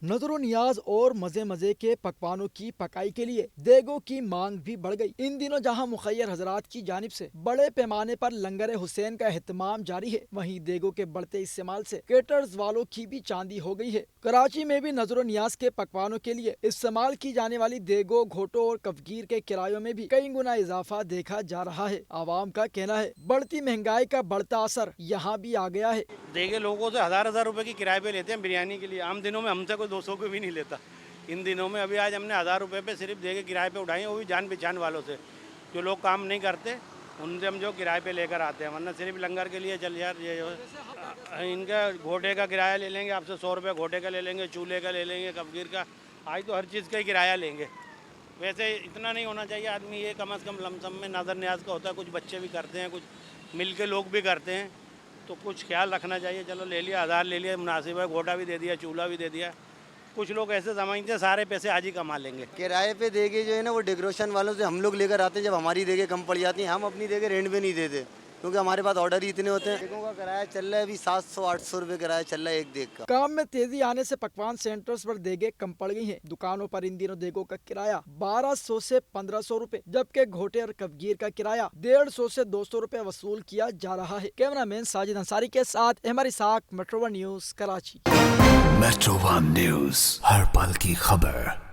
नजरो नियाज और मजे मजे के पकवानों की पकाई के लिए देगों की मांग भी बढ़ गई। इन दिनों जहां मुखैर हजरात की जानिब से बड़े पैमाने पर लंगर हुसैन का एहतमाम जारी है, वहीं देगों के बढ़ते इस्तेमाल से केटर्स वालों की भी चांदी हो गई है। कराची में भी नजरो नियाज के पकवानों के लिए इस्तेमाल की जाने वाली देगों, घोटों और कफगीर के किरायों में भी कई गुना इजाफा देखा जा रहा है। आवाम का कहना है बढ़ती महंगाई का बढ़ता असर यहाँ भी आ गया है। देखे लोगों से हज़ार रुपए की किराए पे लेते हैं बिरयानी के लिए। आम दिनों में हमसे कोई 200 को भी नहीं लेता। इन दिनों में अभी आज हमने 1000 रुपए पे सिर्फ देके किराए पे उठाए हैं, वो भी जान पहचान वालों से। जो लोग काम नहीं करते उनसे हम जो किराए पे लेकर आते हैं, वरना सिर्फ लंगर के लिए चल यार ये इनका घोटे का किराया ले लेंगे आपसे, 100 रुपये घोटे का ले लेंगे, चूल्हे का ले लेंगे, कफगीर का। आज तो हर चीज़ का ही किराया लेंगे। वैसे इतना नहीं होना चाहिए आदमी, ये कम से कम लमसम में नज़र न्याज का होता है। कुछ बच्चे भी करते हैं, कुछ मिल के लोग भी करते हैं, तो कुछ ख्याल रखना चाहिए। चलो ले लिया, 1000 ले लिया, मुनासिब है, घोटा भी दे दिया, चूल्हा भी दे दिया। कुछ लोग ऐसे समझते हैं सारे पैसे आज ही कमा लेंगे। किराए पे देके जो है ना वो डेकोरेशन वालों से हम लोग लेकर आते हैं। जब हमारी देके कम पड़ जाती हैं, हम अपनी देके रेंट पे नहीं देते, क्योंकि हमारे पास ऑर्डर ही इतने होते हैं। देगों का किराया चल रहा है अभी 700-800 रुपये किराया चल रहा है एक देग का। काम में तेजी आने से पकवान सेंटर्स पर देगे कम पड़ गई हैं। दुकानों पर इन दिनों देगों का किराया 1200 से 1500 रुपए, जबकि घोटे और कफगीर का किराया 150 से 200 रुपए वसूल किया जा रहा है। कैमरामैन साजिद अंसारी के साथ Ahmed Ishaq, metro one news, Karachi. Metro one news, हर पल की खबर।